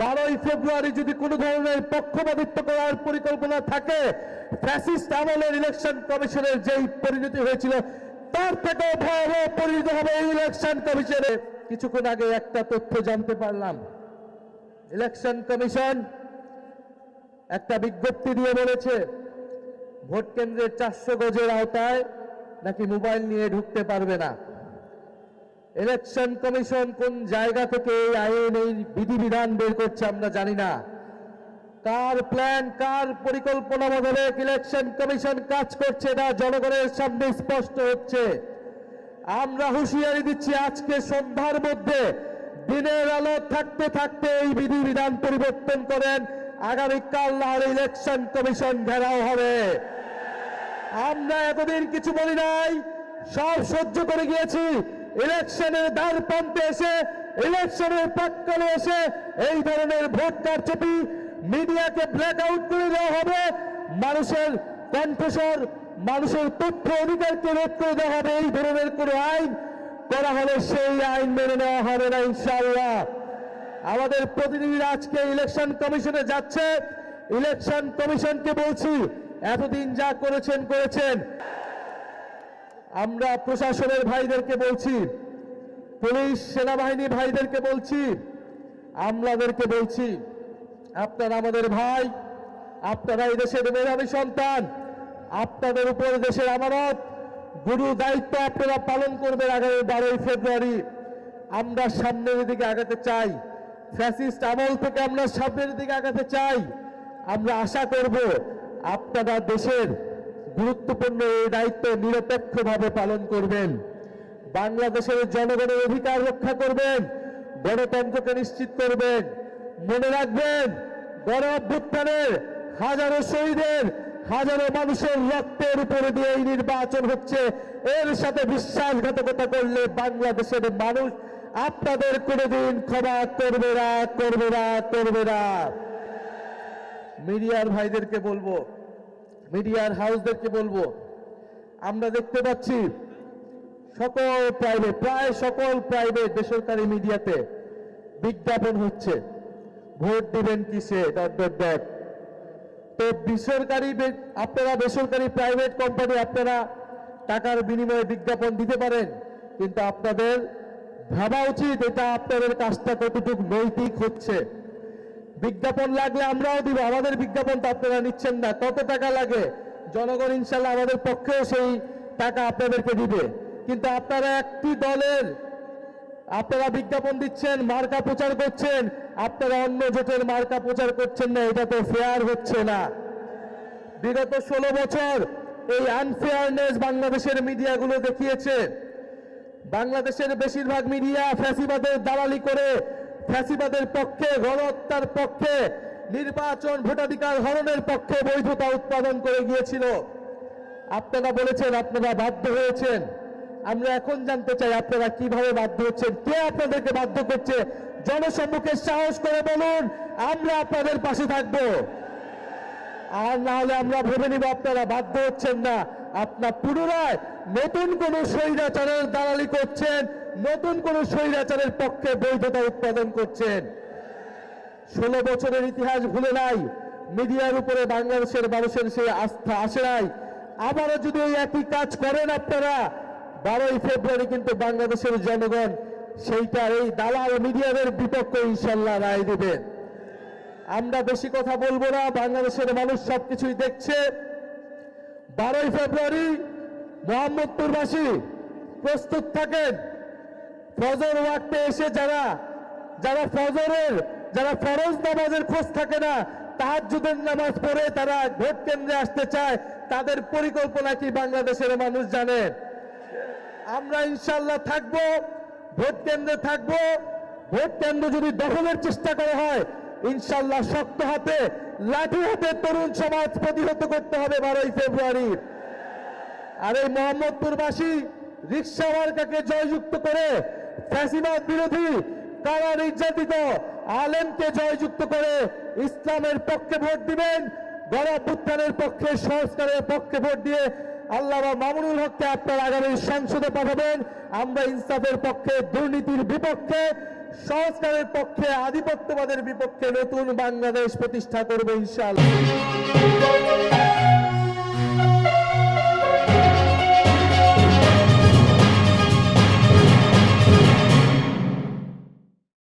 12ই ফেব্রুয়ারি যদি কোনো ধরনের পক্ষপাতিত্ব করার পরিকল্পনা থাকে, ফ্যাসিস্ট আমলের ইলেকশন কমিশনের যেই পরিণতি হয়েছিল তার থেকেও ভয়াবহ পরিণত হবে এই ইলেকশন কমিশনে। কিছুক্ষণ আগে একটা তথ্য জানতে পারলাম, ইলেকশন কমিশন একটা বিজ্ঞপ্তি দিয়ে বলেছে ভোট কেন্দ্রের 400 গজের আওতায় নাকি মোবাইল নিয়ে ঢুকতে পারবে না। ইলেকশন কমিশন কোন জায়গা থেকে এই আইন, এই বিধিবিধান বের করছে আমরা জানি না। কার প্ল্যান, কার পরিকল্পনা মোতাবেক ইলেকশন কমিশন কাজ করছে না জনগণের সামনে স্পষ্ট হচ্ছে। আমরা হুঁশিয়ারি দিচ্ছি, আজকে সন্ধ্যার মধ্যে দিনের আলো থাকতে থাকতে এই বিধিবিধান পরিবর্তন করেন, আগামীকাল নাহলে ইলেকশন কমিশন ঘেরাও হবে। আমরা এতদিন কিছু বলি নাই, সব সহ্য করে গিয়েছি। ইলেকশনের দ্বার প্রান্তে এসে, ইলেকশনের প্রাক্কালে এসে এই ধরনের ভোট কারচুপি, মিডিয়াকে ব্ল্যাক আউট করে দেওয়া হবে, মানুষের কণ্ঠস্বর, মানুষের তথ্য অধিকারকে রোধ করে দেওয়া হবে। এই ধরনের কোন আইন করা হলে সেই আইন মেনে নেওয়া হবে না ইনশাআল্লাহ। আমাদের প্রতিনিধিরা আজকে ইলেকশন কমিশনে যাচ্ছে। ইলেকশন কমিশনকে বলছি, এতদিন যা করেছেন করেছেন। আমরা প্রশাসনের ভাইদেরকে বলছি, পুলিশ সেনাবাহিনী ভাইদেরকে বলছি, আমলাদেরকে বলছি, আপনারা আমাদের ভাই, আপনারা এই দেশের মেধাবী সন্তান, আপনাদের উপর দেশের আমানত, গুরু দায়িত্ব আপনারা পালন করবেন। আগামী 12ই ফেব্রুয়ারি আমরা সামনের দিকে আগাতে চাই, ফ্যাসিস্ট আমল থেকে আমরা সামনের দিকে আগাতে চাই। আমরা আশা করব আপনারা দেশের গুরুত্বপূর্ণ এই দায়িত্ব নিরপেক্ষভাবে পালন করবেন, বাংলাদেশের জনগণের অধিকার রক্ষা করবেন, গণতন্ত্রকে নিশ্চিত করবেন। মনে রাখবেন, গণ অভ্যুত্থানের হাজারো শহীদের, হাজারো মানুষের রক্তের উপরে দিয়ে এই নির্বাচন হচ্ছে। এর সাথে বিশ্বাসঘাতকতা করলে বাংলাদেশের মানুষ আপনাদের কোনোদিন ক্ষমা করবে না, করবে না, করবে না। মিডিয়ার ভাইদেরকে বলবো, মিডিয়ার হাউসদেরকে বলবো, আমরা দেখতে পাচ্ছি সকল প্রাইভেট, প্রায় সকল প্রাইভেট বেসরকারি মিডিয়াতে বিজ্ঞাপন হচ্ছে ভোট দিবেন কিসে ... তো বেসরকারি, আপনারা বেসরকারি প্রাইভেট কোম্পানি, আপনারা টাকার বিনিময়ে বিজ্ঞাপন দিতে পারেন, কিন্তু আপনাদের ভাবা উচিত এটা আপনাদের কাজটা কতটুকু নৈতিক হচ্ছে। বিজ্ঞাপন লাগলে আমরাও দিব, আমাদের বিজ্ঞাপন তো আপনারা নিচ্ছেন না। কত টাকা লাগে জনগণ ইনশাল্লাহ আমাদের পক্ষেও সেই টাকা আপনাদেরকে দিবে, কিন্তু আপনারা একটি দলের আপনারা বিজ্ঞাপন দিচ্ছেন, মার্কা প্রচার করছেন, আপনারা অন্য জোটের মার্কা প্রচার করছেন না। এটা তো ফেয়ার হচ্ছে না। বিগত 16 বছর এই আনফেয়ারনেস বাংলাদেশের মিডিয়াগুলো দেখিয়েছে। বাংলাদেশের বেশিরভাগ মিডিয়া ফ্যাসিবাদের দালালি করে, ফ্যাসিবাদের পক্ষে, গণহত্যার পক্ষে, নির্বাচন ভোটাধিকার হরণের পক্ষে বৈধতা উৎপাদন করে গিয়েছিল। আপনারা বলেছেন আপনারা বাধ্য হয়েছেন। আমরা এখন জানতে চাই আপনারা কিভাবে বাধ্য হচ্ছেন, কে আপনাদেরকে বাধ্য করছে? জনসম্মুখে সাহস করে বলুন, আমরা আপনাদের পাশে থাকব। আর না হলে আমরা ভেবে নিব আপনারা বাধ্য হচ্ছেন না, আপনার পুনরায় নতুন কোন স্বৈরাচারের দালালি করছেন, নতুন কোন স্বৈরাচারের পক্ষে বৈধতা উৎপাদন করছেন। 16 বছরের ইতিহাস ভুলে নাই, মিডিয়ার উপরে বাংলাদেশের মানুষের সেই আস্থা আসে নাই। আবারও যদি ওই একই কাজ করেন আপনারা, 12ই ফেব্রুয়ারি কিন্তু বাংলাদেশের জনগণ সেইটার এই দালাল মিডিয়াদের বিপক্ষে ইনশাল্লাহ রায় দেবেন। আমরা বেশি কথা বলবো না, বাংলাদেশের মানুষ সবকিছুই দেখছে। 12ই ফেব্রুয়ারি মোহাম্মদপুরবাসী প্রস্তুত থাকেন। ফজর ওয়াক্তে এসে যারা ফরজ নামাজের খোঁজ থাকে না, তাহাজ্জুদের নামাজ পড়ে তারা ভোট কেন্দ্রে আসতে চায়, তাদের পরিকল্পনা কি বাংলাদেশের মানুষ জানে। আমরা ইনশাল্লাহ থাকবো, ভোট কেন্দ্রে থাকবো। ভোট কেন্দ্র যদি দখলের চেষ্টা করা হয়, ইনশাল্লাহ শক্ত হাতে, লাঠি হাতে তরুণ সমাজ প্রতিহত করতে হবে 12ই ফেব্রুয়ারি। আর এই মোহাম্মদপুরবাসী রিকশা মার্কাকে জয়যুক্ত করে ফ্যাসিবাদ বিরোধী, কারা নির্যাতিত আলেমকে জয়যুক্ত করে ইসলামের পক্ষে ভোট দিবেন, গণ অভ্যুত্থানের পক্ষে, সংস্কারের পক্ষে ভোট দিয়ে আল্লামা মামুনুল হককে আপনার আগামী সংসদে পাঠাবেন। আমরা ইনসাফের পক্ষে, দুর্নীতির বিপক্ষে, সংস্কারের পক্ষে, আধিপত্যবাদের বিপক্ষে নতুন বাংলাদেশ প্রতিষ্ঠা করবে ইনশাআল্লাহ।